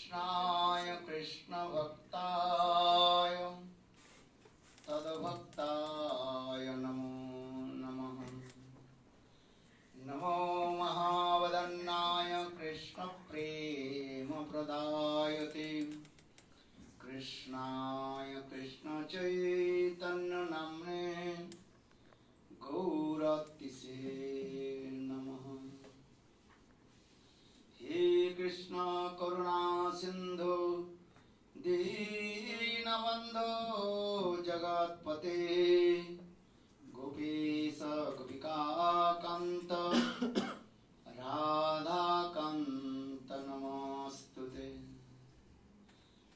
कृष्णाय कृष्ण भक्ताय तद्भक्ताय नमो नमः। नमो महावदन्नाय कृष्ण प्रेम प्रदायते कृष्णाय कृष्ण चैतन्य नाम्ने गौरतिसे नमः। हे कृष्ण करुणा सिंधु दीनबंधो जगत्पते गोपीश गोपिकाकांत राधाकांत नमोस्तुते।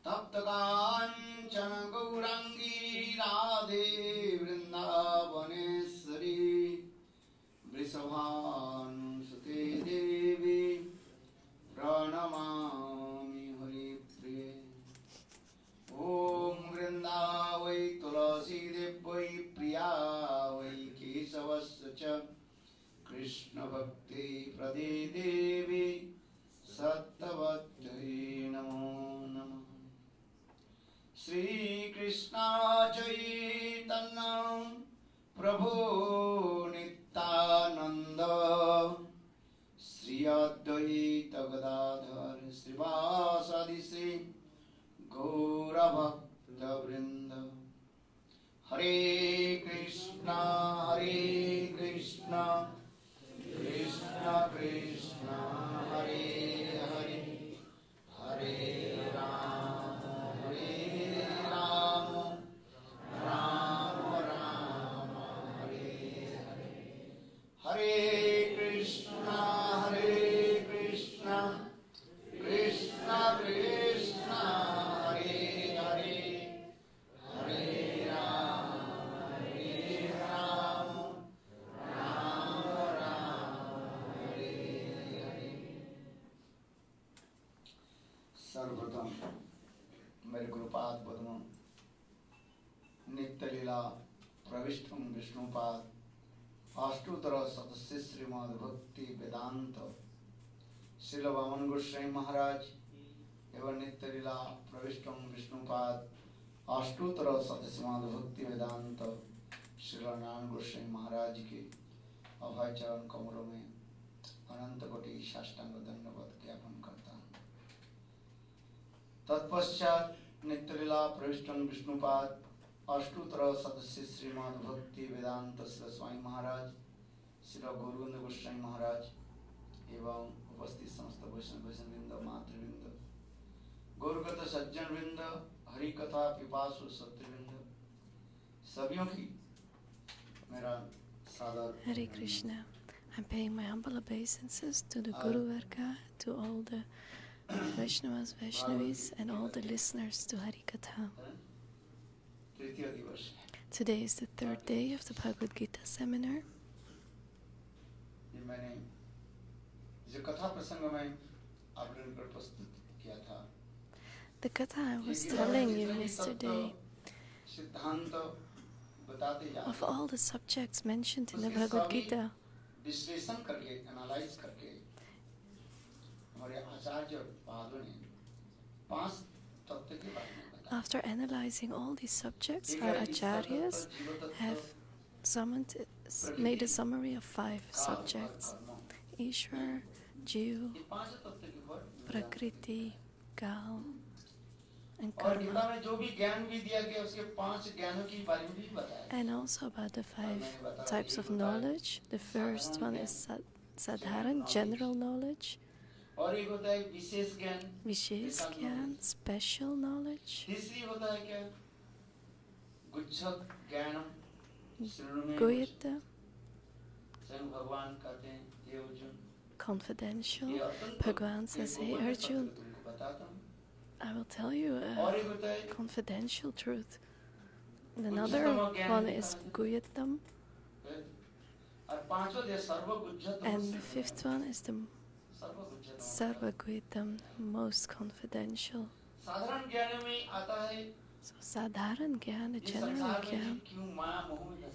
तप्त कांचन गौरांगी राधे वृंदावनेश्वरी वृषभानुसुते देवी प्रणमामि हरिप्रिये। ॐ वृन्दावै तुलसी देव्यै प्रिया वै केशवस्य च कृष्ण भक्ति प्रदे देवी सत्यवत्यै नमो नमः। श्री कृष्ण चैतन्य प्रभु नित्यानंद श्री अद्वैत गदाधर श्रीवासादि श्री गौरभक्त वृंद। हरे कृष्णा कृष्ण कृष्ण हरे हरे हरे राम राम राम हरे हरे। हरे कृष्णा कृष्ण कृष्ण हरे हरे हरे राम राम राम हरे हरे। सर्वप्रथम मेरे गुरुपाद पद्म नित्य लीला प्रविष्टम विष्णुपाद अष्टोत्तर सदस्य श्रीमद् भक्ति वेदांत श्रील वामन गोस्वामी महाराज एवं नित्य लीला प्रविष्टम विष्णुपाद अष्टोत्तर सदस्य श्रीमद् भक्ति वेदांत श्रील नारायण गोस्वामी महाराज के अभय चरण कमलों में अनंत कोटि साष्टांग दंडवत ज्ञापन करता हूँ। तत्पश्चात नित्य लीला प्रविष्टम विष्णुपाद अष्टोत्तर सदस्य श्रीमद् भक्ति वेदांत श्री स्वामी महाराज श्री गौरगुंद गोस्वामी महाराज एवं उपस्थित समस्त वैष्णव वृंद मातृवृंद गौरगत सज्जन वृंद हरि कथा पिपासु सत्यवृंद सभियों की मेरा सादर Hare Krishna. I'm paying my humble obeisances to the Guru Varga, to all the Vaishnavas, Vaishnavis, and all the listeners to Hari Katha. Today is the third day of the Bhagavad Gita seminar. The katha I was telling you yesterday, of all the subjects mentioned in the Bhagavad Gita, after analyzing all these subjects, our acharyas have made a summary of 5 subjects: Ishwar, Jiv, Prakriti, Kal, and Karma. And also about the 5 types of knowledge. The first one is Sadharan, general knowledge. Vishesh Gyan, special knowledge. Guyata, confidential. Bhagavan says, hey Arjun, I will tell you a confidential truth. And another one is Guyatam. And the 5th one is the Sarva-Guyatam, most confidential. So Sadharan Gyan, the general Gyan,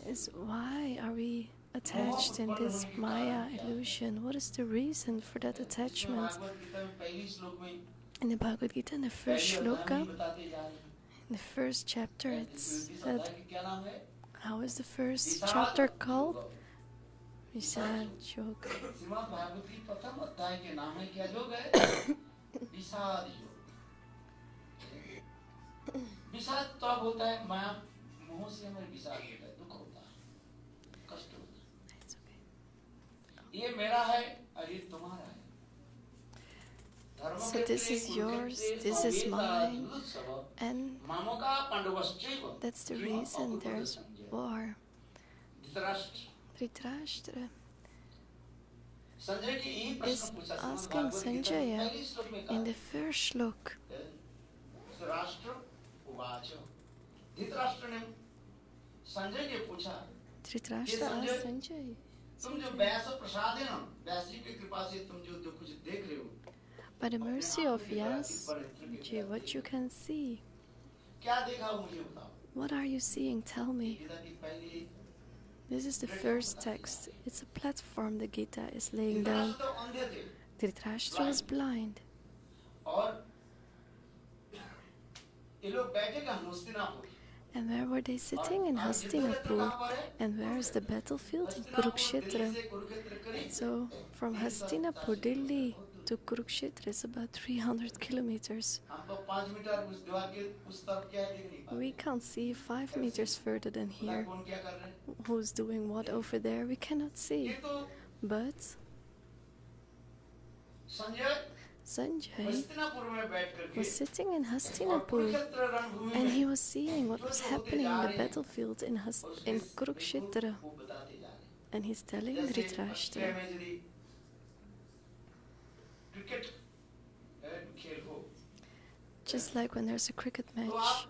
is why are we attached in this Maya illusion? What is the reason for that attachment? In the Bhagavad Gita, in the first shloka, in the first chapter, it's said, how is the first chapter called? Visad Yoga. Shrimad Bhagavat की प्रथम अध्याय के नाम है क्या योग है? विषाद योग। विषाद तब होता है माया मोह से हमें विषाद होता है, दुख होता है, कष्ट होता है। ये मेरा है और ये तुम्हारा है। So this is yours, this is mine, and that's the reason there's war. Dhritarashtra is asking Sanjaya in the first shlok. Dhritarashtra asked Sanjaya, by the mercy of Vyasji, what you can see. What are you seeing? Tell me. This is the first text. It's a platform the Gita is laying down. Dhritarashtra was blind. And where were they sitting? In Hastinapur. And where is the battlefield? In Kurukshetra. So from Hastinapur, Delhi, to Kurukshetra is about 300 kilometers. We can't see 5 meters further than here. Who's doing what over there? We cannot see. But Sanjay was sitting in Hastinapur and he was seeing what was happening in the battlefield in Kurukshetra. And he's telling Dhritarashtra, just like when there's a cricket match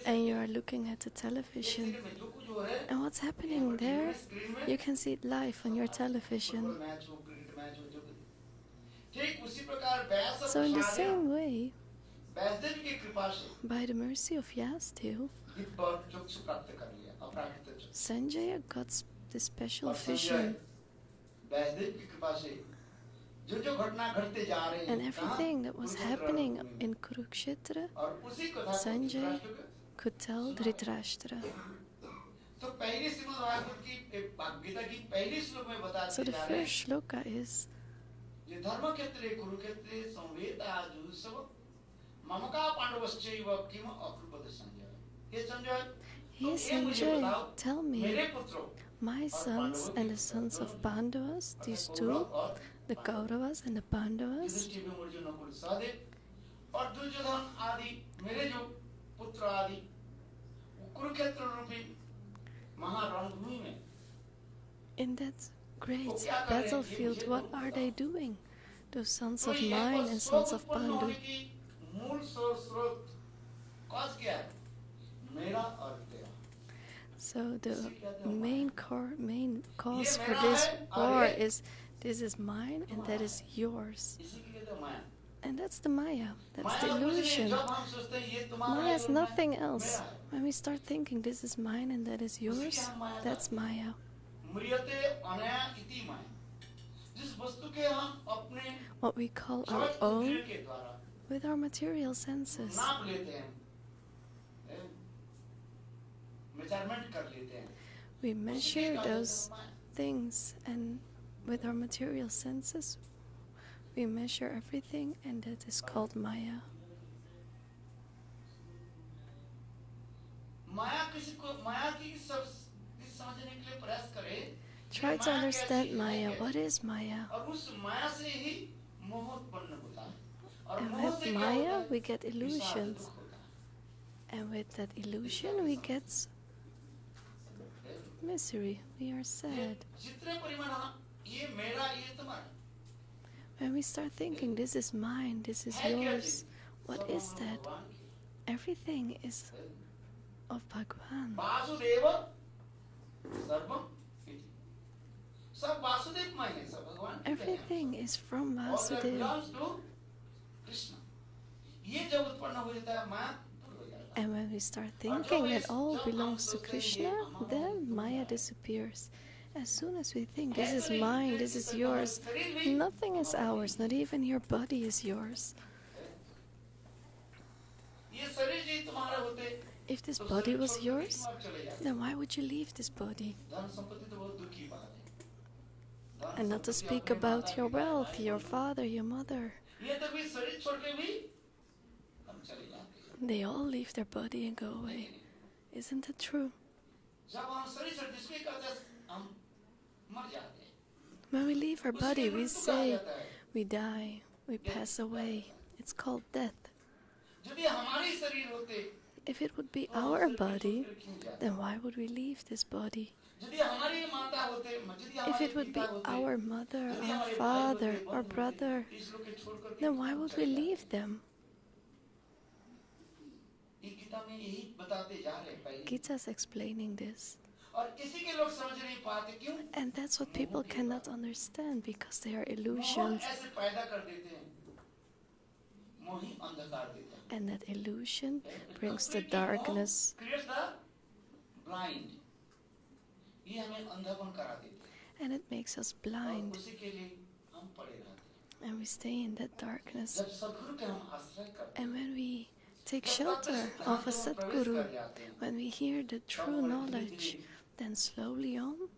and you are looking at the television, and what's happening there, you can see it live on your television. So in the same way, by the mercy of Vyasdev, Sanjaya got the special vision. And everything that was happening in Kurukshetra, Sanjay could tell Dhritarashtra. So the first shloka is, Hey Sanjay, tell me, my sons and the sons of Pandavas, these two, the Kauravas and the Pandavas, in that great battlefield, what are they doing? Those sons of mine and sons of Pandu. So the main cause for this war is, this is mine and that is yours. And that's the Maya, that's the illusion. Maya is nothing else. When we start thinking this is mine and that is yours, that's Maya. What we call our own with our material senses. We measure those things, and with our material senses we measure everything, and that is called Maya. Try to understand Maya. What is Maya? And with Maya we get illusions. And with that illusion we get misery. We are sad. When we start thinking this is mine, this is yours, what is that? Everything is of Bhagwan. Everything is from Vasudeva. And when we start thinking that all belongs to Krishna, then Maya disappears. As soon as we think this is mine, this is yours, nothing is ours, not even your body is yours. If this body was yours, then why would you leave this body? And not to speak about your wealth, your father, your mother. They all leave their body and go away. Isn't it true? When we leave our body, we say we die, we pass away. It's called death. If it would be our body, then why would we leave this body? If it would be our mother, our father, our brother, then why would we leave them? Gita is explaining this. And that's what people cannot understand, because they are illusions. And that illusion brings the darkness. And it makes us blind. And we stay in that darkness. And when we take shelter of a Sadguru, when we hear the true knowledge, then slowly on,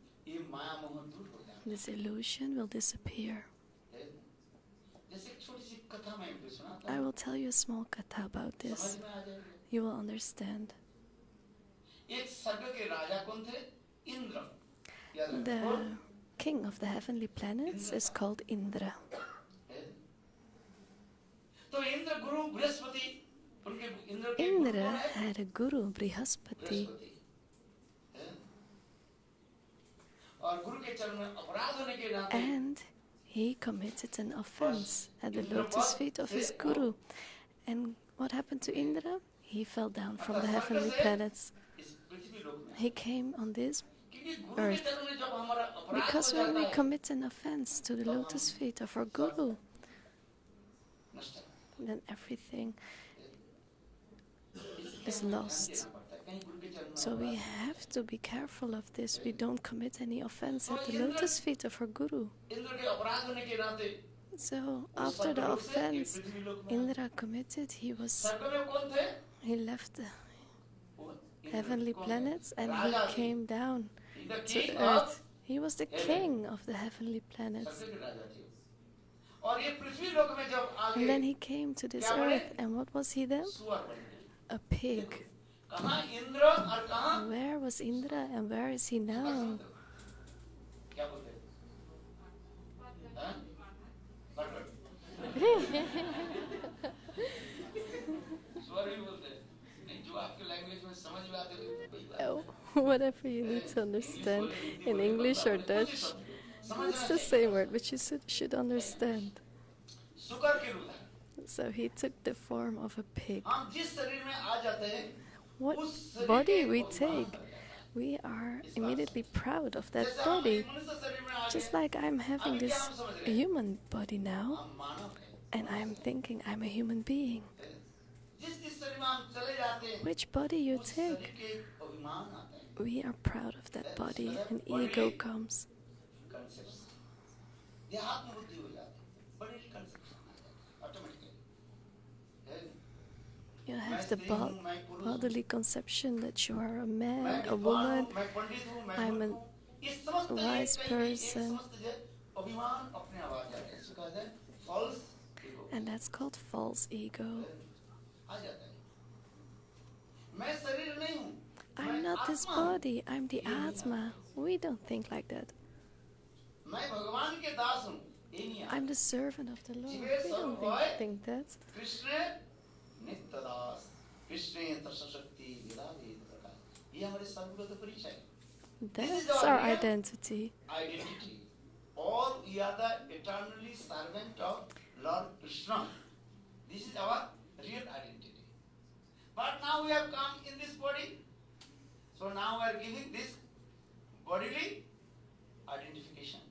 this illusion will disappear. I will tell you a small katha about this. You will understand. The king of the heavenly planets is called Indra. Indra had a guru, Brihaspati. And he committed an offense at the lotus feet of his guru. And what happened to Indra? He fell down from the heavenly planets. He came on this earth. Because when we commit an offense to the lotus feet of our guru, then everything is lost. So we have to be careful of this. We don't commit any offense at the lotus feet of our guru. So after the offense Indra committed, he left the heavenly planets and he came down to earth. He was the king of the heavenly planets. And then he came to this earth, and what was he then? A pig. Where was Indra and where is he now? Oh, whatever you need to understand in English or Dutch, it's the same word, but you should understand. So he took the form of a pig. What body we take, we are immediately proud of that body. Just like I'm having this human body now, and I'm thinking I'm a human being. Which body you take, we are proud of that body, and ego comes. You have the bodily conception that you are a man, a woman, I'm a wise person. And that's called false ego. I'm not this body, I'm the Atma. We don't think like that. I'm the servant of the Lord. We don't think that. That's our identity. All we are the eternally servant of Lord Krishna. This is our real identity. But now we have come in this body. So now we are giving this bodily identification.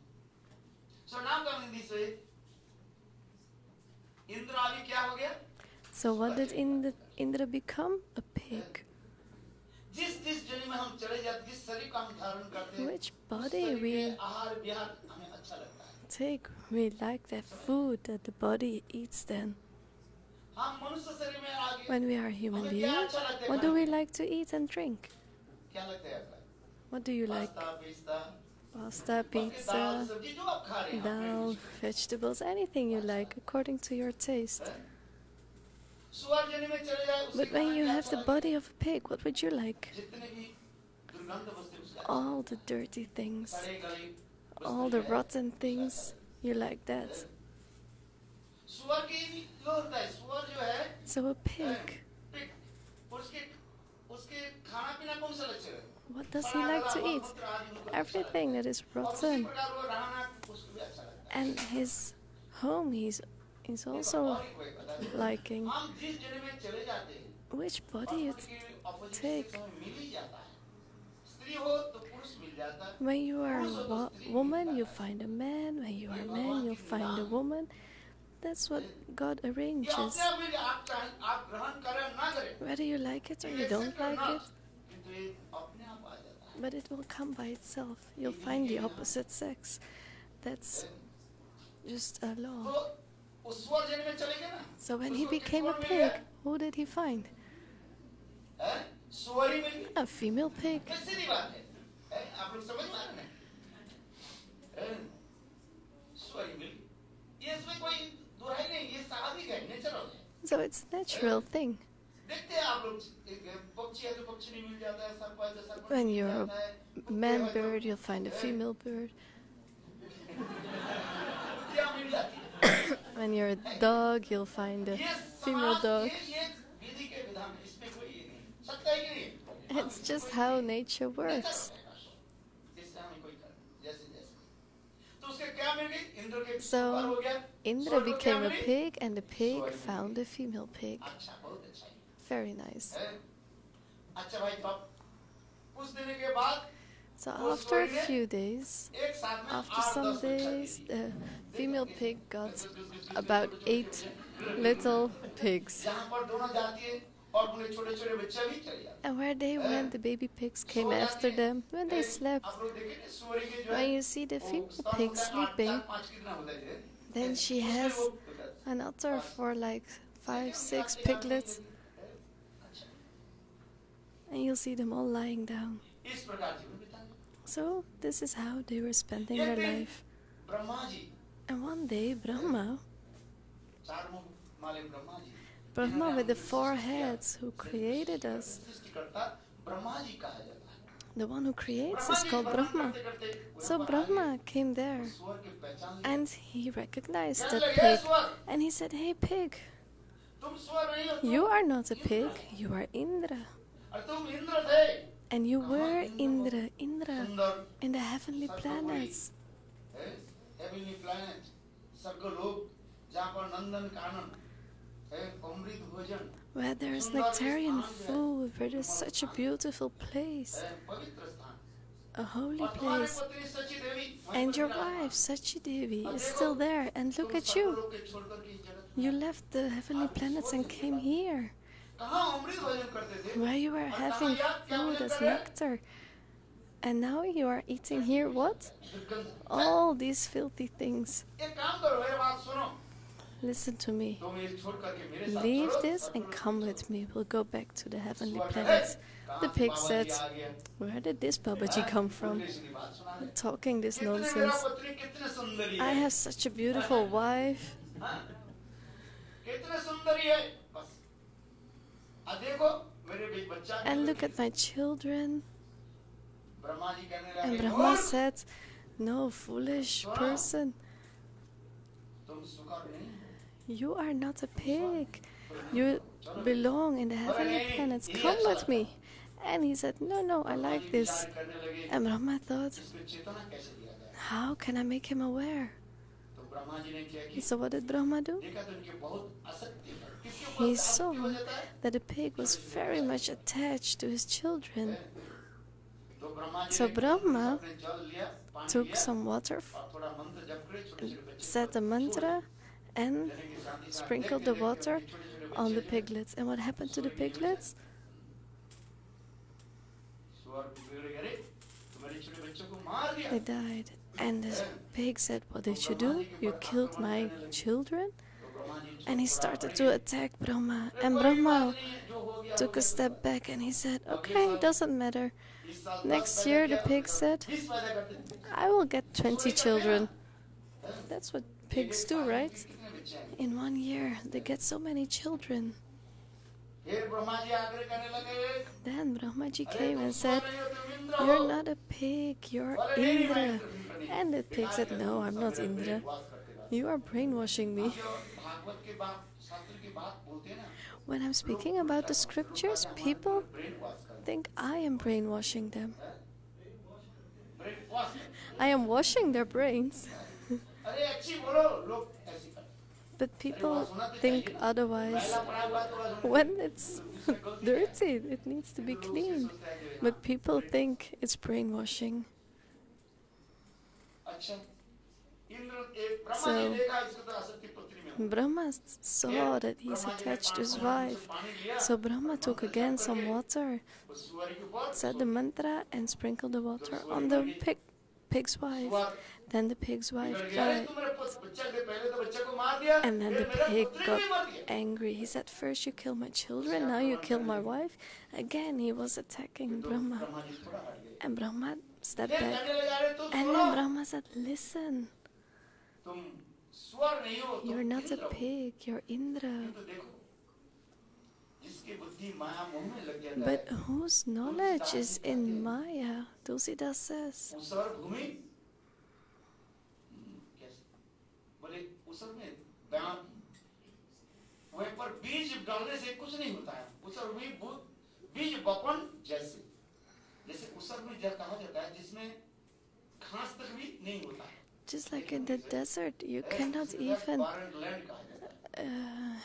So now coming this way, Indra abhi kya ho gaya? So what did Indra become? A pig. Which body we take, we like that food that the body eats then. When we are human beings, what do we like to eat and drink? What do you like? Pasta, pizza, dal, vegetables, anything you like according to your taste. But when you have the body of a pig, what would you like? All the dirty things, all the rotten things, you like that. So a pig, what does he like to eat? Everything that is rotten. And his home he's also liking. Which body you take? When you are a woman, you find a man. When you are a man, you find a woman. That's what God arranges. Whether you like it or you don't like it, but it will come by itself. You'll find the opposite sex. That's just a law. So when he became a pig, who did he find? A female pig. So it's a natural thing. When you're a man bird, you'll find a female bird. When you're a dog, you'll find a female dog. It's just how nature works. So Indra became a pig and the pig found a female pig. Very nice. So after a few days, after some days, the female pig got about 8 little pigs. And where they went, the baby pigs came after them when they slept. When you see the female pig sleeping, then she has an utter for like 5, 6 piglets. And you'll see them all lying down. So this is how they were spending their life. And one day Brahma with the 4 heads, who created us, the one who creates is called Brahma. So Brahma came there and he recognized that pig and he said, "Hey pig, you are not a pig, you are Indra. And you were Indra in the heavenly planets. Where there is nectarian food, where there is such a beautiful place, a holy place. And your wife, Sachi Devi, is still there. And look at you. You left the heavenly planets and came here, where you were having food as nectar. And now you are eating here what? All these filthy things. Listen to me. Leave this and come with me. We'll go back to the heavenly planets." The pig said, "Where did this Babaji come from? Talking this nonsense. I have such a beautiful wife. And look at my children." And Brahma said, "No, foolish person. You are not a pig. You belong in the heavenly planets. Come with me." And he said, No, I like this." And Brahma thought, "How can I make him aware?" So what did Brahma do? He saw that the pig was very much attached to his children. So Brahma took some water, said a mantra, and sprinkled the water on the piglets. And what happened to the piglets? They died. And the pig said, "What did you do? You killed my children?" and he started to attack Brahma. And Brahma took a step back and he said, okay, it doesn't matter. Next year the pig said, I will get 20 children. That's what pigs do, right? In 1 year they get so many children. Then Brahmaji came and said, you're not a pig, you're Indra. And the pig said, no, I'm not Indra. You are brainwashing me. When I'm speaking about the scriptures, people think I am brainwashing them. I am washing their brains. But people think otherwise. When it's dirty, it needs to be cleaned. But people think it's brainwashing. So Brahma saw that he's attached to his wife. So Brahma took again some water, said the mantra and sprinkled the water on the pig's wife. Then the pig's wife died. And then the pig got angry. He said, first you kill my children, now you kill my wife. Again he was attacking Brahma. And Brahma stepped back. And then Brahma said, listen, you're not a pig, you're Indra. But whose knowledge is in Maya? Tulsidas says. Just like in the desert, you cannot even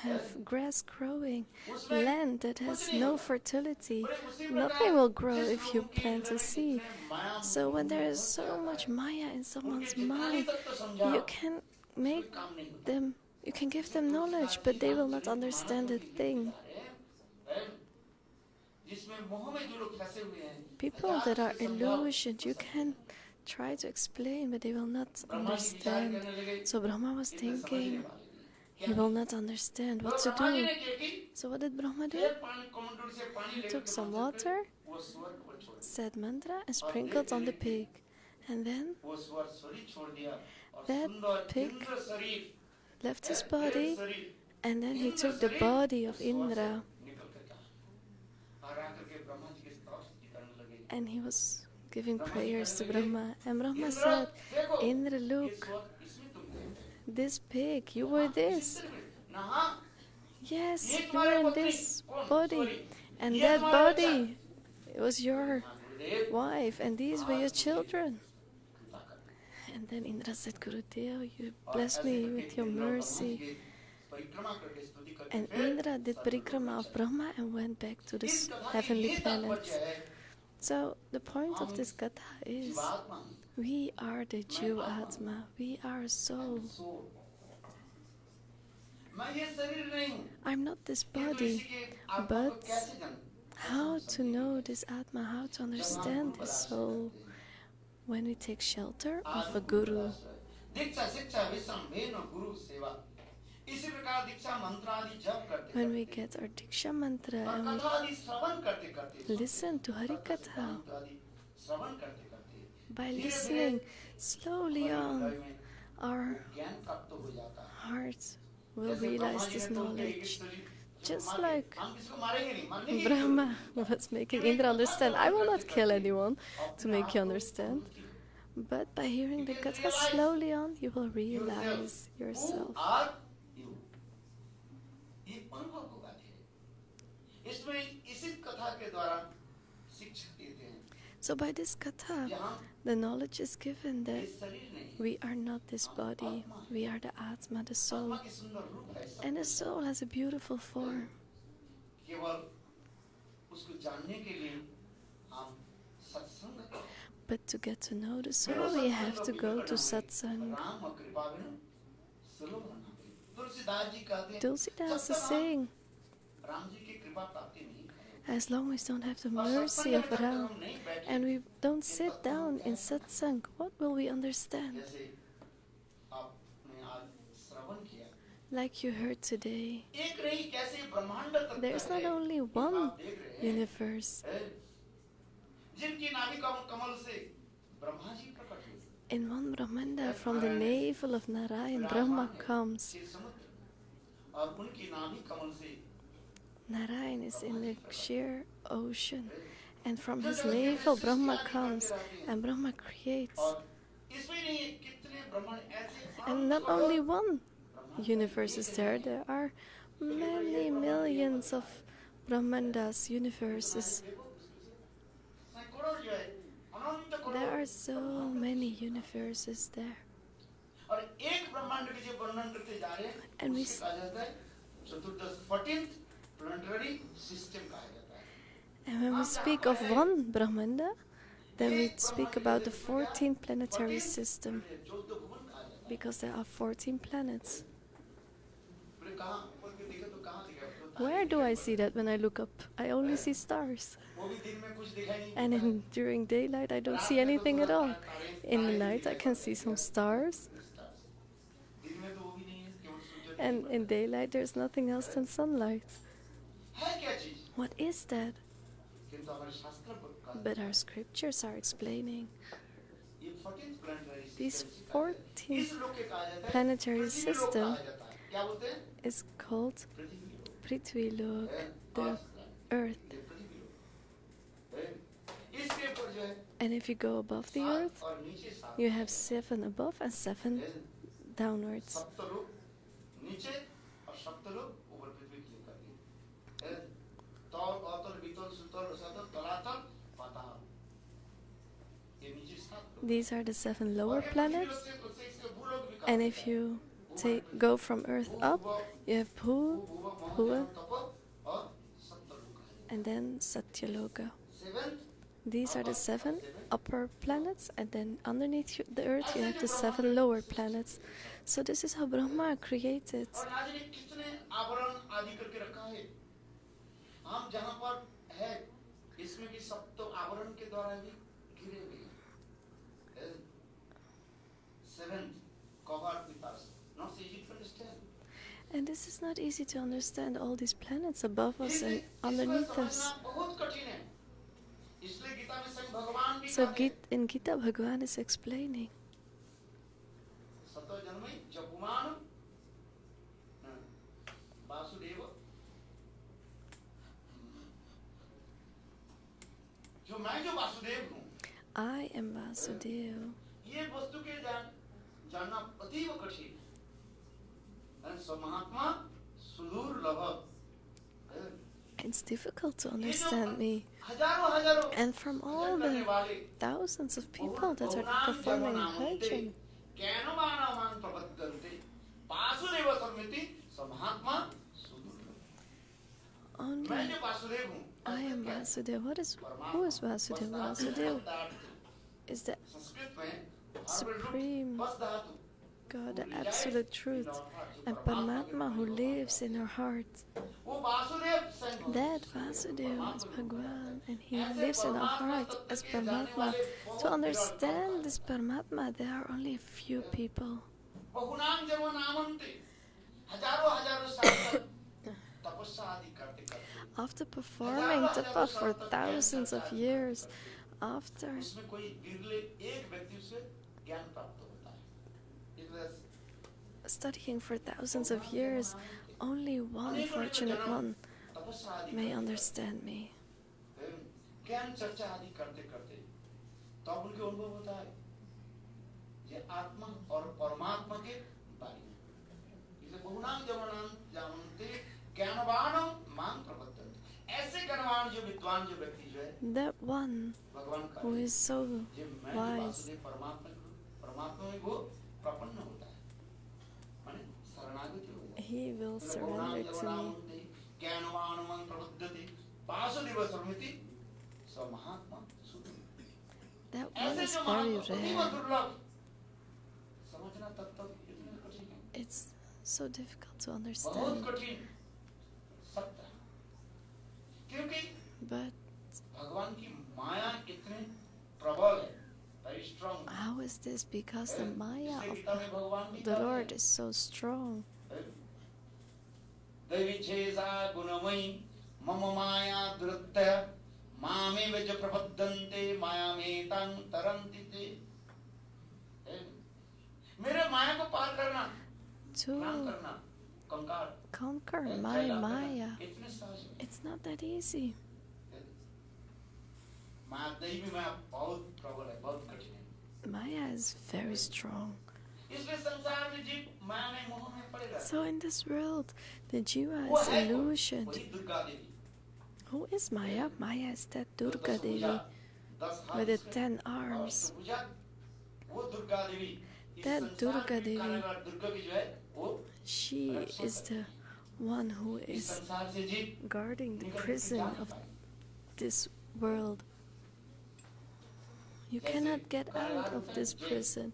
have grass growing. Land that has no fertility, nothing will grow if you plant a seed. So when there is so much Maya in someone's mind, you can make them, you can give them knowledge, but they will not understand a thing. People that are illusioned, you can try to explain, but they will not understand. So Brahma was thinking, he will not understand what to do. So what did Brahma do? He took some water, said mantra, and sprinkled on the pig. And then that pig left his body, and then he took the body of Indra. And he was giving prayers to Brahma. And Brahma said, Indra, look, this pig, you were this. Yes, you were in this body. And that body, it was your wife, and these were your children. And then Indra said, Gurudev, you bless me with your mercy. And Indra did parikrama of Brahma and went back to the heavenly planets. So the point of this gatha is, we are the Jiva Atma, we are a soul. I'm not this body, but how to know this Atma, how to understand this soul? When we take shelter of a guru. When we get our Diksha mantra and we listen to Harikatha, by listening slowly on, our hearts will realize this knowledge. Just like Brahma was making Indra understand, I will not kill anyone to make you understand. But by hearing the Katha slowly on, you will realize yourself. So by this Katha, the knowledge is given that we are not this body, we are the Atma, the soul. And the soul has a beautiful form. But to get to know the soul, we have to go to satsang. Tulsidas is saying, as long as we don't have the mercy of Ram and we don't sit down in satsang, what will we understand? Like you heard today, there's not only one universe. In one Brahmanda, from the navel of Narayan, Brahma comes. Narayan is in the sheer ocean, and from his navel Brahma comes, and Brahma creates. And not only one universe is there, there are many millions of Brahmandas, universes. There are so many universes there. And when we speak of one Brahmanda, then we speak about the 14th planetary system, because there are 14 planets. Where do I see that when I look up? I only see stars. And during daylight I don't see anything at all. In the night I can see some stars. And in daylight there's nothing else than sunlight. What is that? But our scriptures are explaining. This 14th planetary system is called Prithvilok, the earth. And if you go above the earth, you have 7 above and 7 downwards. These are the 7 lower planets. And if you go from earth up, you have Bhu, Bhuva, and then Satyaloka. These are the 7 upper planets, and then underneath the earth you have the 7 lower planets. So this is how Brahma created. And this is not easy to understand, all these planets above us and underneath us. So in Gita, Bhagavad is explaining. I am Vasudeva. It's difficult to understand me. And from all the thousands of people that are performing bhajan, only I am Vasudeva. Who is Vasudeva? Vasudeva is the supreme God, the absolute truth, and Paramatma who lives in our heart. That Vasudeva is Bhagwan, and he lives in our heart as Paramatma. To understand this Paramatma, there are only a few people. After performing tapa for thousands of years, after studying for thousands of years, only one fortunate one may understand me. That one who is so wise, he will surrender to me. That one is very rare. It's so difficult to understand. But how is this? Because the Maya of the Lord is so strong. दैविच्छेषा गुणमयी मम माया दुरत्यय मामे विज प्रपद्यन्ते मायामेतां तरन्ति ते। मेरे माया को पार करना, नाम करना, conquer my Maya. It's not that easy. Maya is very strong. So in this world, the Jiva is illusioned. Who is Maya? Maya is that Durga Devi with the 10 arms. That Durga Devi, she is the one who is guarding the prison of this world. You cannot get out of this prison.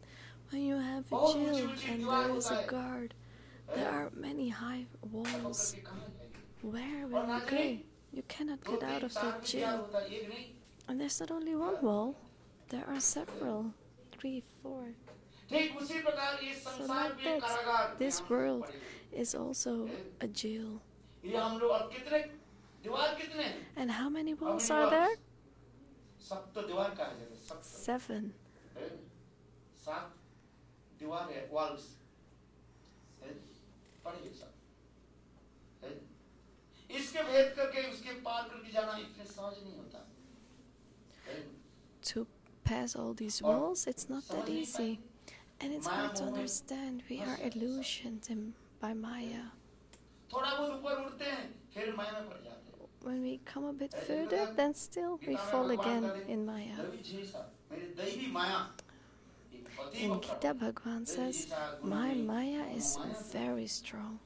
When you have a jail and there is a guard, there are many high walls. Where will you go? You cannot get out of that jail. And there's not only one wall, there are several, 3, 4. So like that, this world is also a jail. And how many walls are there? 7. To pass all these walls, it's not that easy. And it's hard to understand. We are illusioned by Maya. When we come a bit further, then still we fall again in Maya. In Gita, Bhagavad says, my Maya is very strong.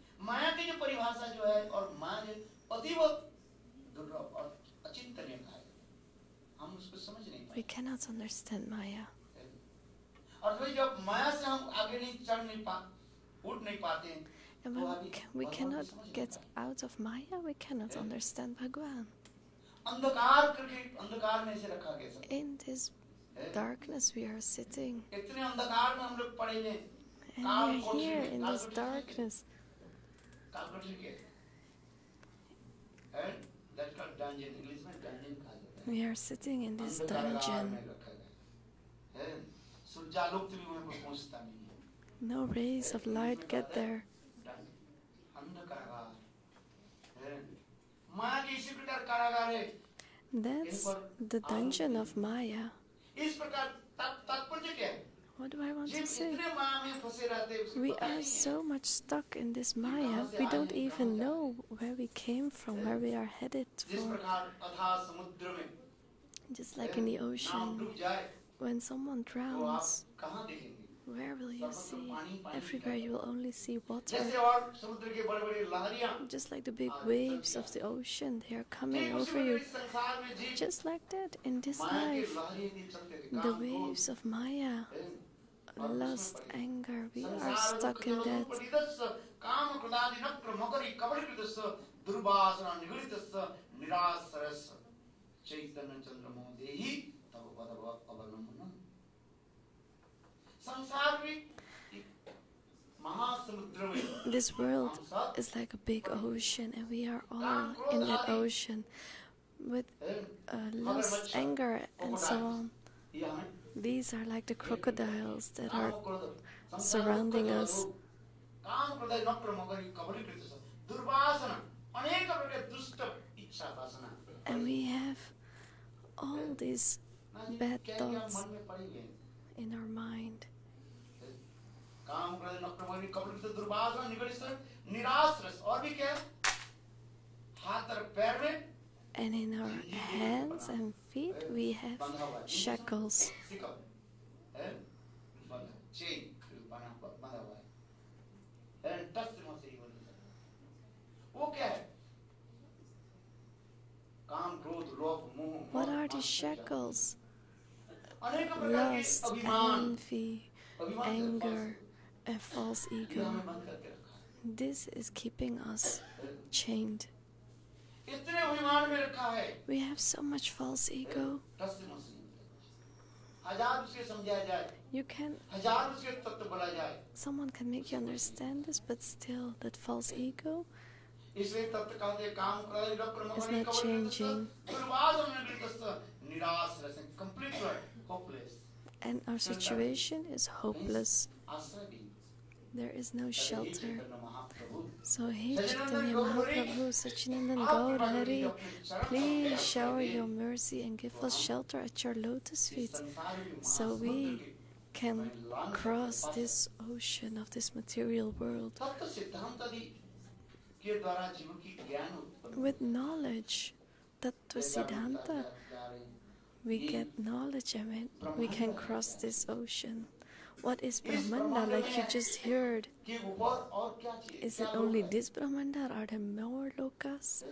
We cannot understand Maya. And when we cannot get out of Maya, we cannot understand Bhagwan. In this darkness we are sitting. And we are here in this darkness. We are sitting in this dungeon. No rays of light get there. That's the dungeon of Maya. What do I want to say? We are so much stuck in this Maya, we don't even know where we came from, where we are headed for. Just like in the ocean, when someone drowns, where will you see? Everywhere you will only see water. Just like the big waves of the ocean, they are coming over you. Just like that, in this life, the waves of Maya, lust, anger, we are stuck in that. This world is like a big ocean, and we are all in that ocean with lust, anger, and so on. These are like the crocodiles that are surrounding us. And we have all these bad thoughts in our mind. And in our hands and feet we have shackles. What are the shackles? Lust, envy, anger, and false ego. This is keeping us chained. We have so much false ego. Someone can make you understand this, but still that false ego It's not changing. And our situation is hopeless. There is no shelter. So, Hey Chaitanya Mahaprabhu, Sachinandan Gaur Hari, please shower your mercy and give us shelter at your lotus feet, so we can cross this ocean of this material world. With knowledge, Tattva Siddhanta, we get knowledge of it. We can cross this ocean. What is Brahmanda, like you just heard? Is it only this Brahmanda, or are there more lokas?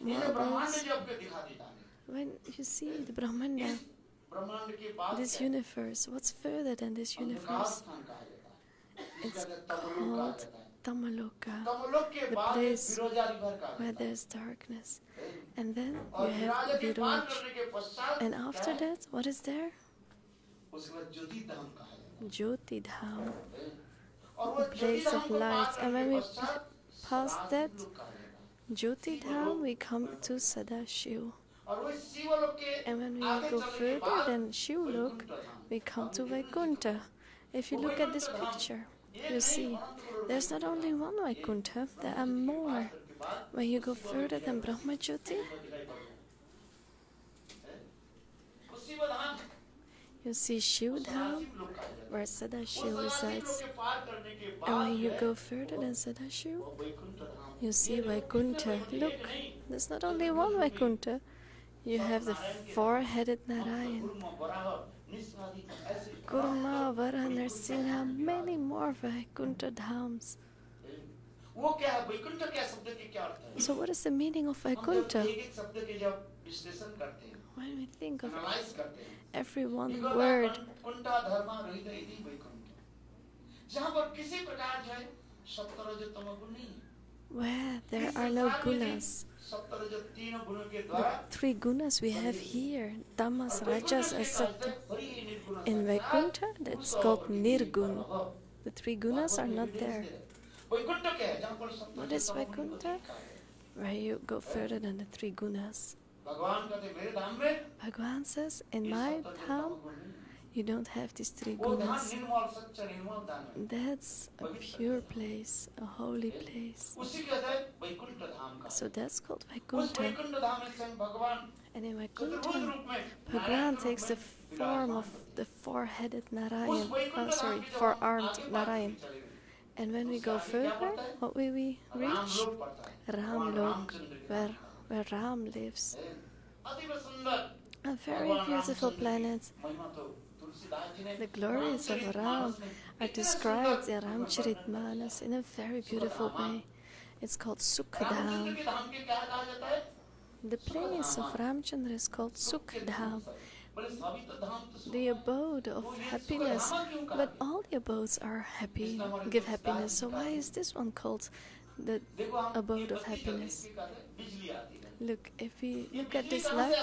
More worlds? When you see the Brahmanda, this universe, what's further than this universe? It's called Tamaloka, the place where there's darkness. And then you have Viraj. And after that, what is there? Jyoti Dham, the place of lights. And when we pass that Jyoti Dham, we come to Sadashiv. And when we go further than Shivlok, we come to Vaikuntha. If you look at this picture, you see there's not only one Vaikuntha, there are more. When you go further than Brahmajyoti, you see Shivdham, where Sadashiv resides. And when you go further than Sadashiv, you see Vaikuntha. Look, there's not only one Vaikuntha. You have the four-headed Narayan, Kurma, Vara, Narsingha, many more Vaikuntha Dhams. So what is the meaning of Vaikuntha? When we think of every one word, where there are no gunas. The three gunas we have here, tamas, rajas and sattva. In Vaikuntha, that's called nirgun. The three gunas are not there. What is Vaikuntha? Where you go further than the three gunas. Bhagavan says, in my dham, you don't have these three gunas. That's a pure place, a holy place. So that's called Vaikuntha. And in Vaikuntha, Bhagavan takes the form of the four-headed Narayan, four-armed Narayan. And when we go further, what will we reach? Ramlok, where Ram lives. A very beautiful planet. The glories of Ram are described in Ramcharitmanas in a very beautiful way. It's called Sukhadham. The place of Ramchandra is called Sukhadham, the abode of happiness. But all the abodes are happy, give happiness. So why is this one called the abode of happiness? Look, if we look at this light,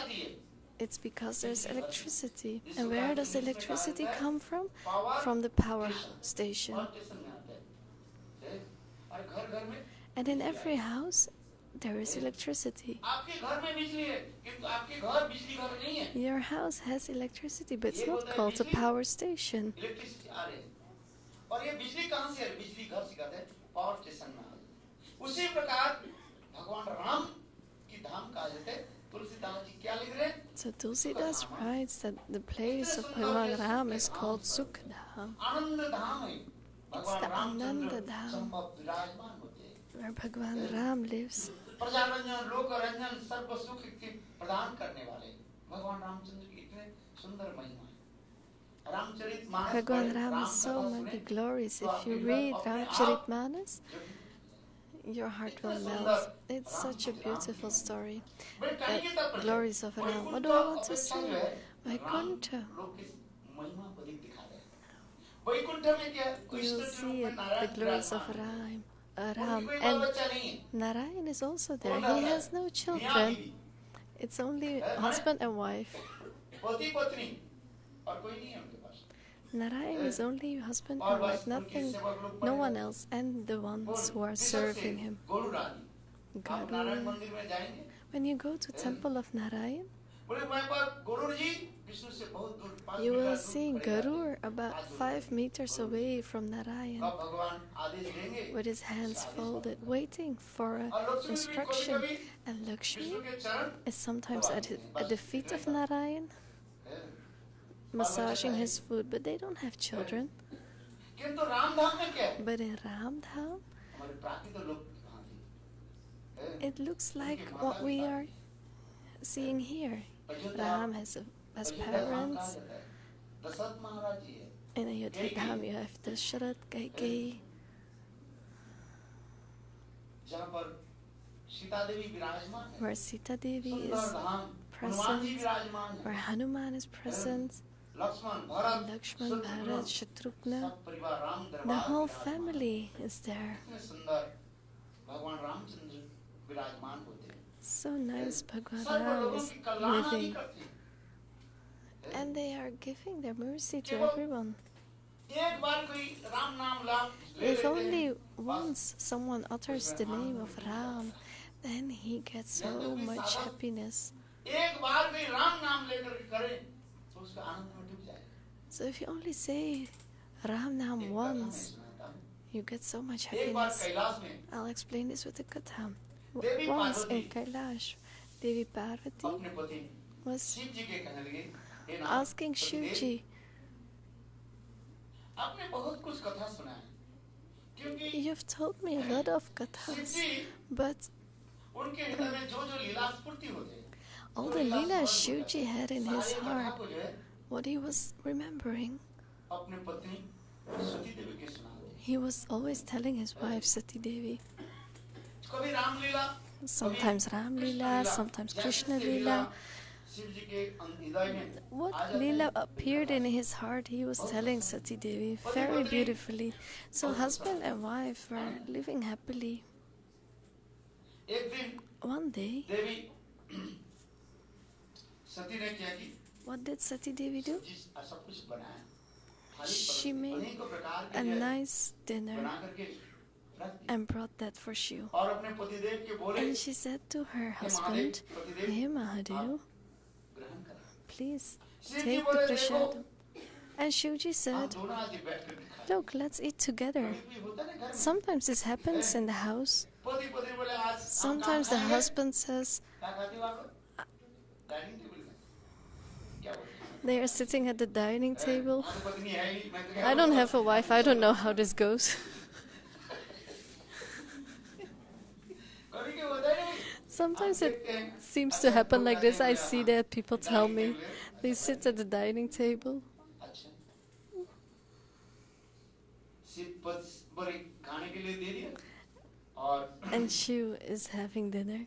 it's because there's electricity. And where does electricity come from? From the power station. And in every house, there is electricity. Your house has electricity, but it's not called a power station. So Tulsidas writes that the place of Bhagavan Ram is called Sukhdham. It's the Ananda Dham, where Bhagavan Ram lives. Bhagavan Ram is so many glories. If you read Ramcharitmanas, your heart will melt. It's such a beautiful story. Glories of Ram. What do I want to say? Vaikuntha. You'll see it, the glories of Ram. And Narayan is also there. He has no children. It's only husband and wife. Narayan is only husband and wife, nothing, no one else, and the ones who are serving him. Garur. When you go to temple of Narayan, you will see Garur about 5 meters away from Narayan, with his hands folded, waiting for an instruction. And Lakshmi is sometimes at the feet of Narayan, massaging his foot, but they don't have children. But in Ramdham, it looks like what we are seeing here. Ram has parents. In Ayodhya Dham, you have Dasharath, Kaikeyi, where Sita Devi is present, where Hanuman is present, Lakshman, Bharat, Shatrughna. The whole family is there. So nice, Bhagavad Ram is living. And they are giving their mercy to everyone. If only once someone utters the name of Ram, then he gets so much happiness. So if you only say Ram Nam once, you get so much happiness. I'll explain this with the Katha. Once in Kailash, Devi Parvati was asking Shivji, "You've told me a lot of kathas, but all the leelas Shivji had in his heart, what he was remembering, he was always telling his wife Sati Devi. Sometimes Ram Leela, sometimes Krishna Leela. What Leela appeared in his heart, he was telling Sati Devi very beautifully. So husband and wife were living happily. One day, what did Sati Devi do? She made a nice dinner and brought that for Shiv. And she said to her husband, "Hey Mahadev, please take the prashadam." And Shivji said, "Look, let's eat together." Sometimes this happens in the house. Sometimes the husband says, they are sitting at the dining table. I don't have a wife, I don't know how this goes. Sometimes it seems to happen like this. I see that people tell me they sit at the dining table. And Shiv is having dinner.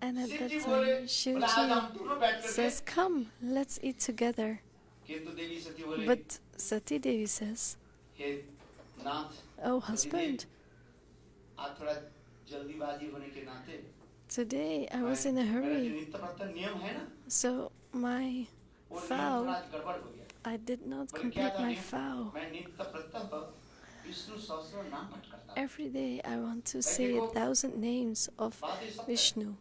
And at that time, Shivji says, "Come, let's eat together." But Sati Devi says, "Oh husband, today I was in a hurry, so my vow, I did not complete my vow. Every day I want to say 1,000 names of Vishnu."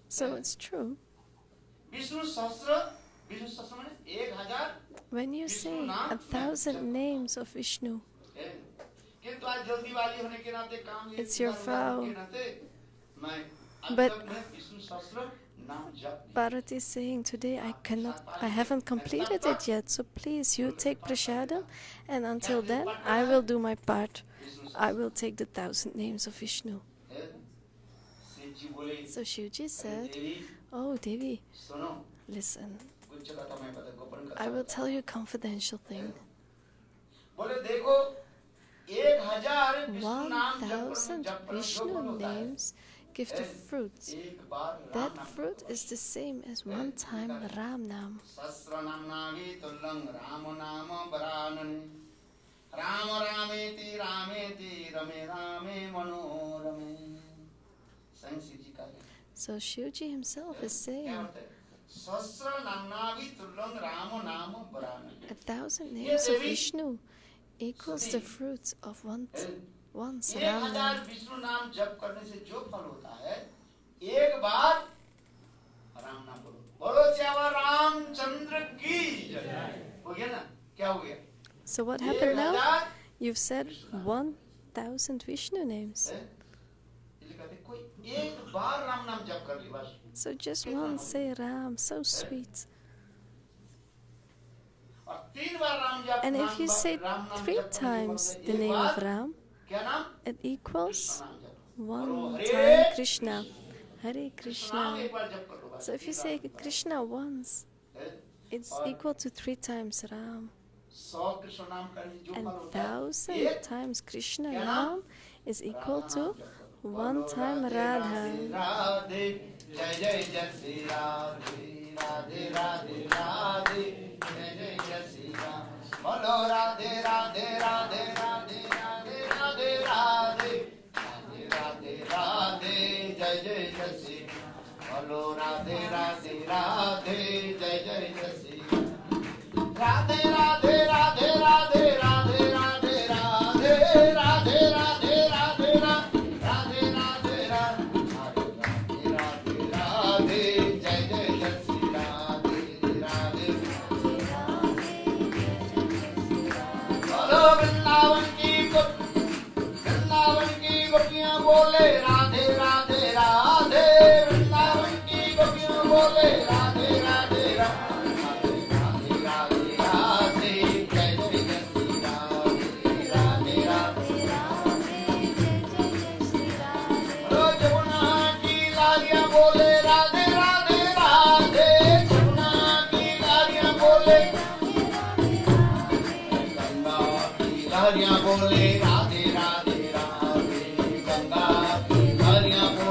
So it's true. When you say 1,000 names of Vishnu, it's your vow. But Bharati is saying, "Today I haven't completed it yet, so please you take prashadam, and until then I will do my part. I will take the 1,000 names of Vishnu." So Shivji said, "Oh Devi, listen, I will tell you a confidential thing. 1,000 Vishnu names give the fruit. That fruit is the same as one time Ram Nam. So Shivji himself is saying, 1,000 names of Vishnu equals the fruits of one once 1000 Ram Nam. Vishnu नाम जप करने से जो फल होता है, एक बार राम नाम बोलो, बोलो श्यामा रामचंद्र की हो गया ना? क्या हो गया? So what happened now? You've said 1000 Vishnu names. कोई एक बार राम नाम जप कर ले बस. So just once say Ram, so sweet. And if you say 3 times the name of Ram, it equals 1 time Krishna. Hare Krishna. So if you say Krishna once, it's equal to 3 times Ram. And 1000 times Krishna Ram is equal to 1 time Radha. Jai Jai Jai Shri Radhe, Radhe Radhe Radhe, Jai Jai Jai Shri Ram. Bolo Radhe Radhe Radhe Radhe Radhe Radhe Radhe, Radhe Radhe Radhe, Jai Jai Jai Shri Ram. Bolo Radhe Radhe Radhe, Jai Jai Jai Shri Ram. Radhe Radhe Radhe Radhe Radhe Radhe Radhe Radhe Radhe Radhe Radhe Radhe Radhe Jai Jai Jai Shri Radhe Radhe. Bolo Vrindavan ki gopiyan bole Radhe Radhe Radhe. Vrindavan ki gopiyan bole Radhe Radhe Radhe. बोले राधे राधे राधे, गंगा की हरियां बोले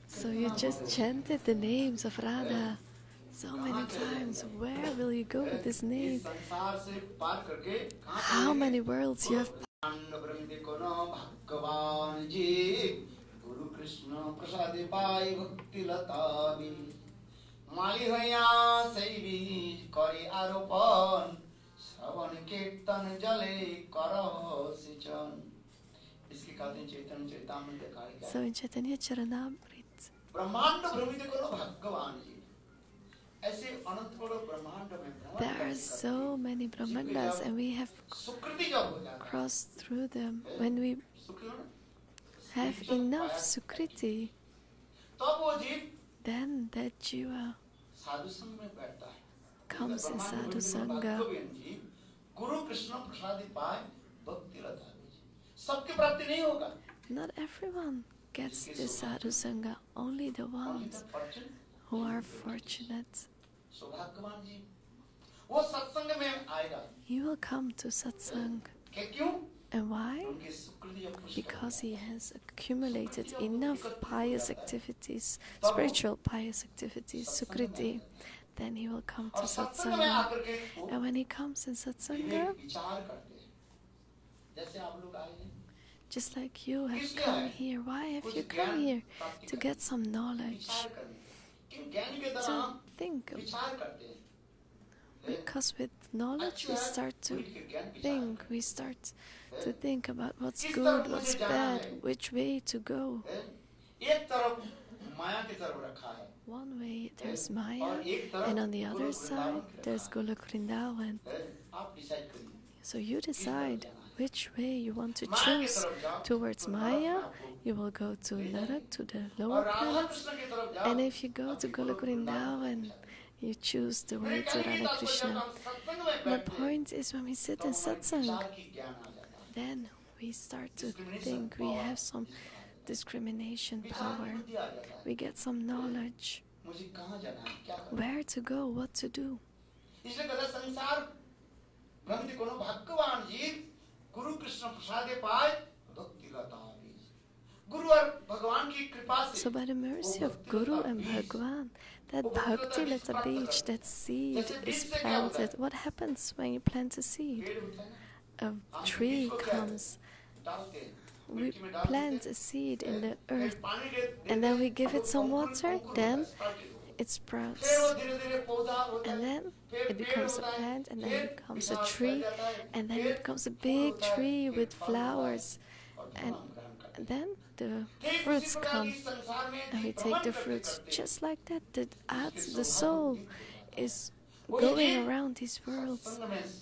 So you just chanted the names of Radha so many times. Where will you go with this name? How many worlds you have? So in Chaitanya Charanamrit, there are so many Brahmandas and we have crossed through them. When we have enough Sukriti, then that Jiva comes in Sadhu Sangha. Not everyone gets this Sadhu Sangha, only the ones who are fortunate. He will come to satsang. And why? Because he has accumulated enough pious activities, spiritual pious activities, sukriti. Then he will come to satsanga. And when he comes in satsanga, just like you have come here. Why have you come here? To get some knowledge, to think. Because with knowledge we start to think. We start to think about what's good, what's bad, which way to go. One way there's Maya, and on the other side there's Golok Vrindavan. So you decide which way you want to choose. Towards Maya, you will go to Narak, to the lower planets. And if you go to Golok Vrindavan, you choose the way to Radha Krishna. My point is, when we sit in satsang, then we start to think. We have some discrimination power. We get some knowledge. Where to go, what to do. So by the mercy of Guru and Bhagwan, that bhakti lata beach, that seed is planted. What happens when you plant a seed? A tree comes. We plant a seed in the earth and then we give it some water, then it sprouts. And then it becomes a plant, and then it becomes a tree, and then it becomes a big tree with flowers. And then the fruits come, and we take the fruits just like that. The soul is going around these worlds,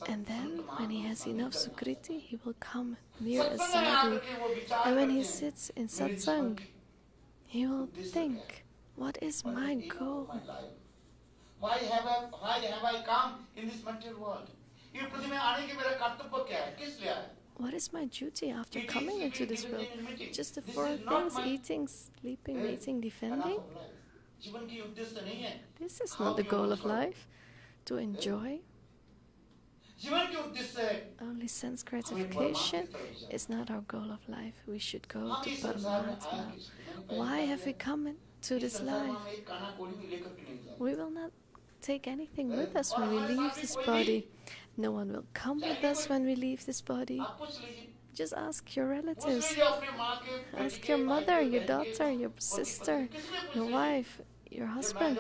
and then when he has enough sukriti, he will come near a sadhu. And when he sits in satsang, he will think, what is my goal? Why have I come in this material world? What is my duty after coming into this world? Just the four things: eating, sleeping, mating, defending? This is not the goal of life. To enjoy. Only sense gratification is not our goal of life. We should go to Paramatma. Why have we come into this life? We will not take anything with us when we leave this body. No one will come with us when we leave this body. Just ask your relatives. Ask your mother, your daughter, your sister, your wife, your husband.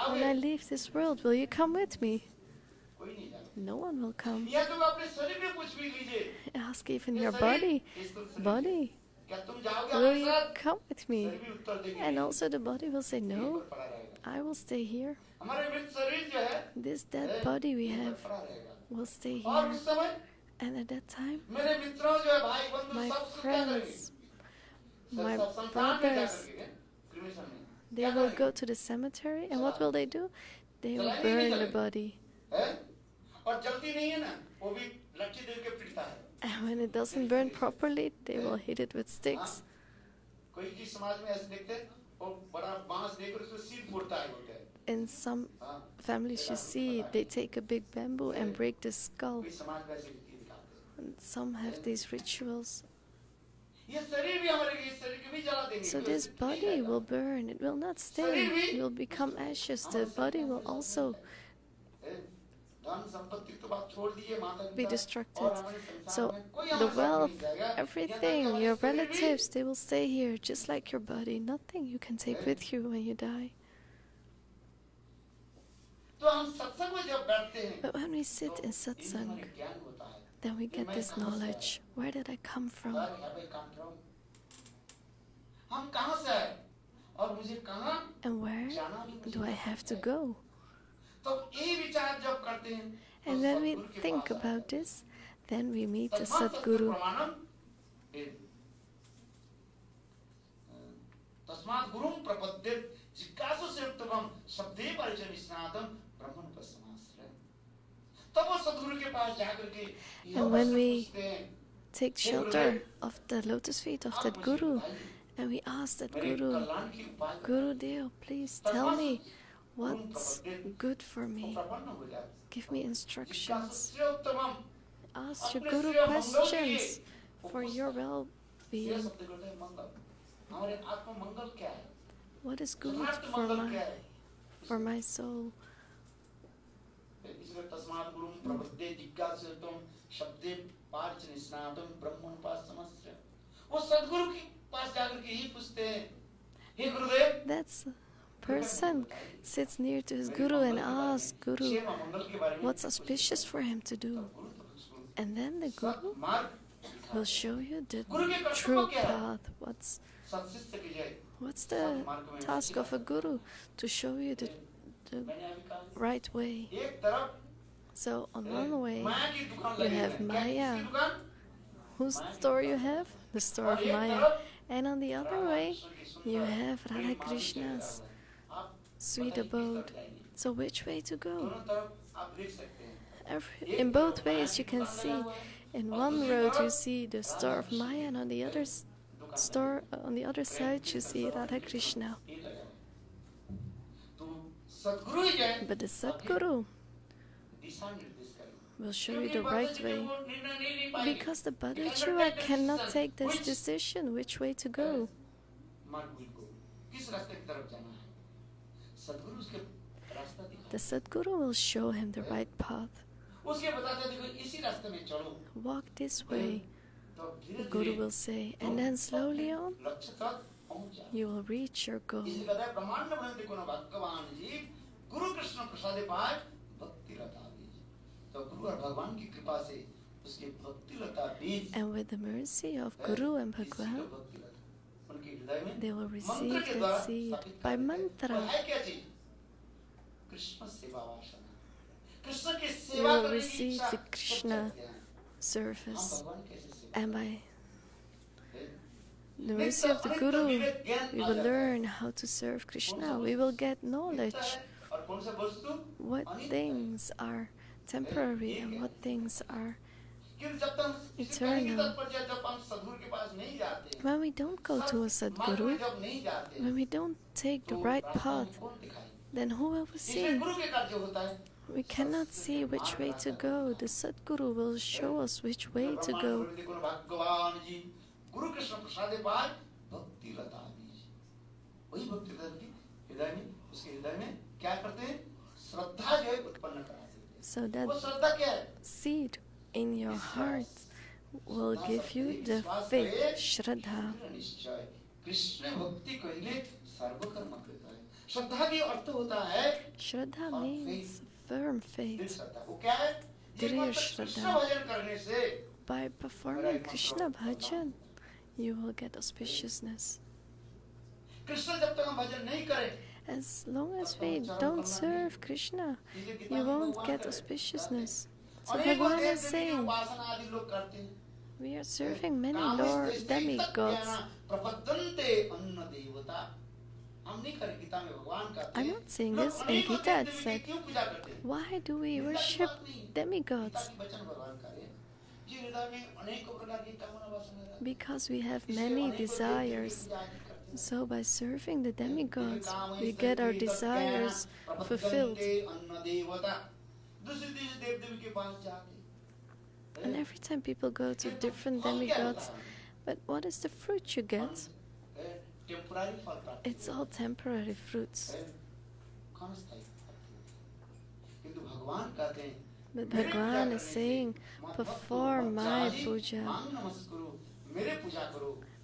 When I leave this world, will you come with me? No one will come. Ask even your body. Body, will you come with me? And also the body will say, no, I will stay here. This dead body we have will stay here. And at that time, my friends, my brothers, they will go to the cemetery, and what will they do? They will burn the body. And when it doesn't burn properly, they will hit it with sticks. In some families you see, they take a big bamboo and break the skull. And some have these rituals. So this body will burn, it will not stay, it will become ashes. The body will also be destructed. So the wealth, everything, your relatives, they will stay here just like your body. Nothing you can take with you when you die. But when we sit in satsang, then we get this knowledge. Where did I come from? And where do I have to go? And when we think about this, then we meet the Sadguru. And when we take shelter of the lotus feet of that Guru, and we ask that Guru, Guru Deo, please tell me what's good for me. Give me instructions. Ask your Guru questions for your well-being. What is good for my soul? That's person sits near to his Guru and asks Guru what's auspicious for him to do. And then the Guru will show you the true path. What's the task of a Guru? To show you the right way. So on one way you have Maya. Whose store you have? The store of Maya. And on the other way you have Radha Krishna's sweet abode. So which way to go? In both ways you can see. In one road you see the store of Maya, and on the other side you see Radha Krishna. But the Sadguru will show you the right way, because the Bhagavad cannot take this decision which way to go. The Sadguru will show him the right path. Walk this way, the Guru will say, and then slowly on, you will reach your goal. And with the mercy of Guru and Bhagwan, they will receive that seed by mantra. They will receive the Krishna service, and by the mercy of the Guru, we will learn how to serve Krishna. We will get knowledge. What things are temporary and what things are eternal. When we don't go to a Sadguru, when we don't take the right path, then who will we see? We cannot see which way to go. The Sadguru will show us which way to go. So that seed in your heart will give you the faith, Shraddha. Shraddha means firm faith. Drir Shraddha. By performing Krishna bhajan, you will get auspiciousness. As long as we don't serve Krishna, you won't get auspiciousness. So Bhagwan is saying, we are serving many Lord demigods. I'm not saying this. In Gita it said, why do we worship demigods? Because we have many desires. So by serving the demigods, we get our desires fulfilled. And every time people go to different demigods, but what is the fruit you get? It's all temporary fruits. But Bhagwan is saying, perform my puja.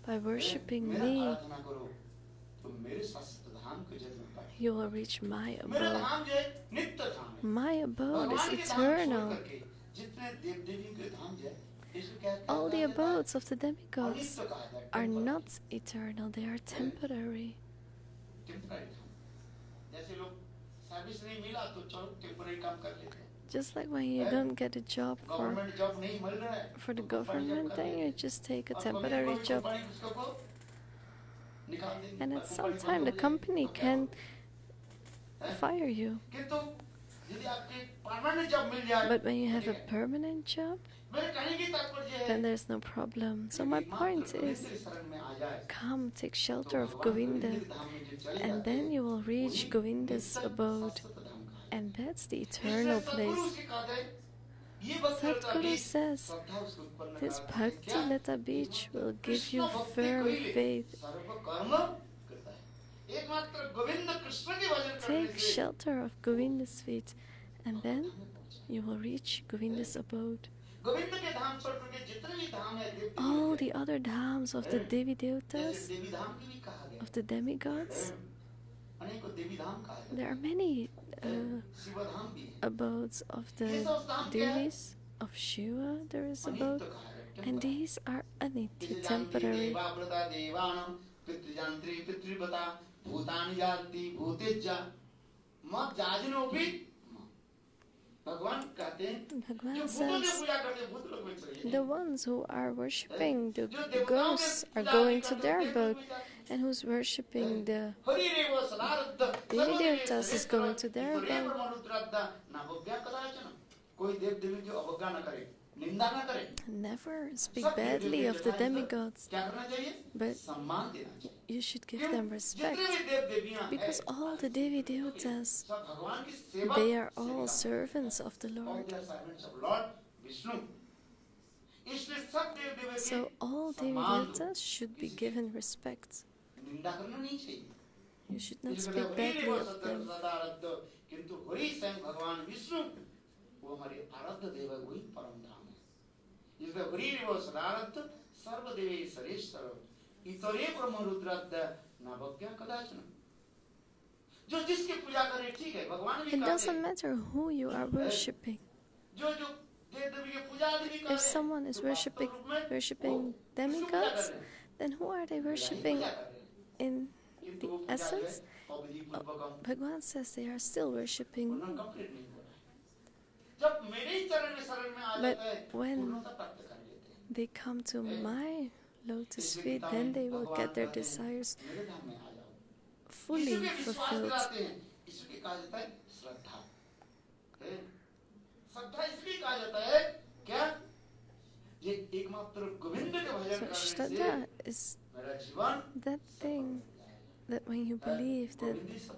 By worshipping me, you will reach my abode. My abode is eternal. All the abodes of the demigods are not eternal, they are temporary. Just like when you don't get a job for the government, then you just take a temporary job. And at some time the company can fire you. But when you have a permanent job, then there's no problem. So my point is, come take shelter of Govinda, and then you will reach Govinda's abode. And that's the eternal place. Sadhguru says, this Bhakti Lata beach will give you firm faith. Take shelter of Govinda's feet, and then you will reach Govinda's abode. All the other dhams of the Devi Devatas, of the demigods, there are many abodes of the Devis, of Shiva there is abode, and these are anitya, temporary. Bhagwan says, the ones who are worshipping the ghosts are going to their abode, and who's worshipping the Devi Devatas is going to their abode. Never speak badly of the demigods, but you should give them respect, because all the Devi Devatas, they are all servants of the Lord. So all Devi Devatas should be given respect. You should not speak badly of them. It doesn't matter who you are worshipping. If someone is worshipping demigods, then who are they worshipping in the essence? Bhagwan says they are still worshipping. But when they come to my lotus feet, then they will get their desires fully fulfilled. So Shraddha is that thing that when you believe that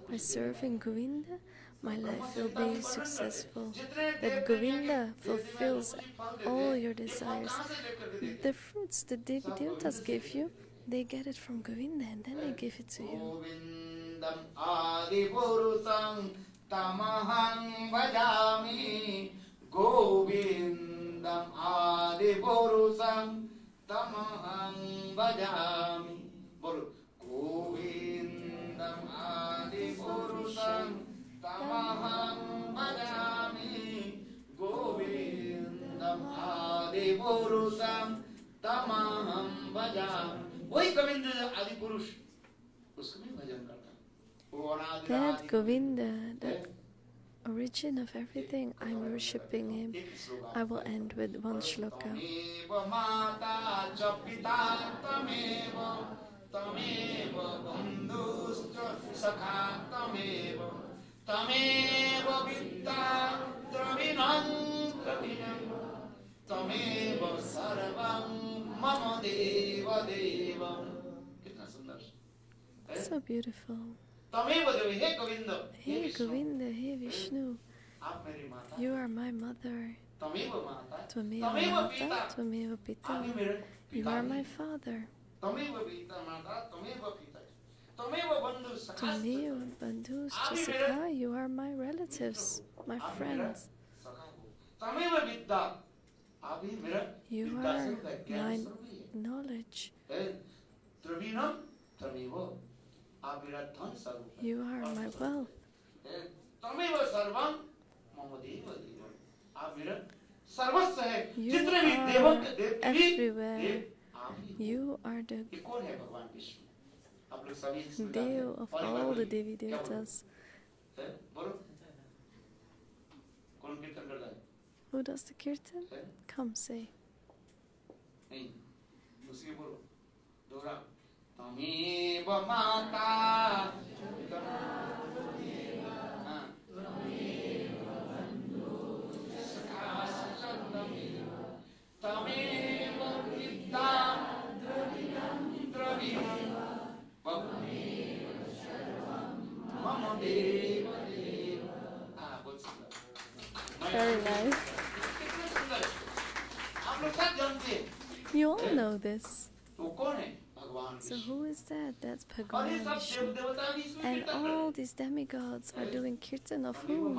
by serving Govinda, my life will be successful, that Govinda fulfills all your desires. The fruits the Devi Devatas give you, they get it from Govinda and then they give it to you. Tamahang bhajami Govindam Adipurusam Tamahang bhajami Govindam Adipurusam Tamahang bhajami Govindam Adipurusam Tamahang bhajami. वही गोविंद आदि पुरुष उसका भी भजन करता है. That Govinda, the origin of everything, I'm worshipping him. I will end with one shloka. So beautiful. Hey Govinda, hey Vishnu, you are my mother. Tvameva mata, tvameva pita. You are my father. Tvameva bandhus chasakha, you are my relatives, my friends. You are my knowledge. You are my wealth. You are everywhere. You are the Deo of all the Devi Devatas. Who does the kirtan? Come, say. Tameva mata Tameva pitta Mama deva deva. Very nice. You all know this. So who is that? That's Bhagavad Vishnu. And all these demigods are doing kirtan of whom?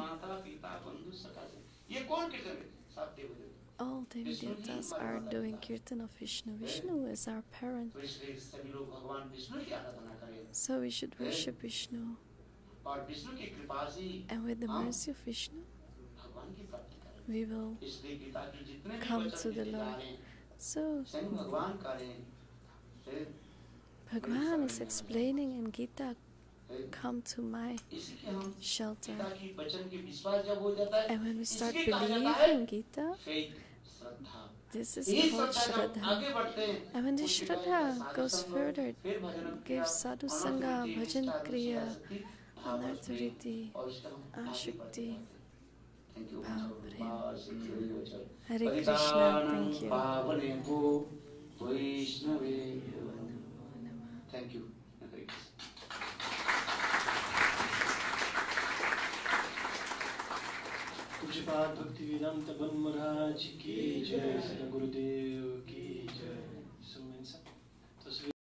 All Devi Devatas are doing kirtan of Vishnu. Vishnu is our parent. So we should worship Vishnu. And with the mercy of Vishnu, we will come to the Lord. So Bhagwan is explaining in Gita, come to my shelter. And when we start believing Gita, this is called Shraddha. And when this Shraddha goes further, gives sadhu sangha, bhajan kriya, anarthariti, ashakti, bhav prem. Hare Krishna, thank you. Thank you. Bhaktivedanta Bhan Maharaj ki jai, Sri Gurudev ki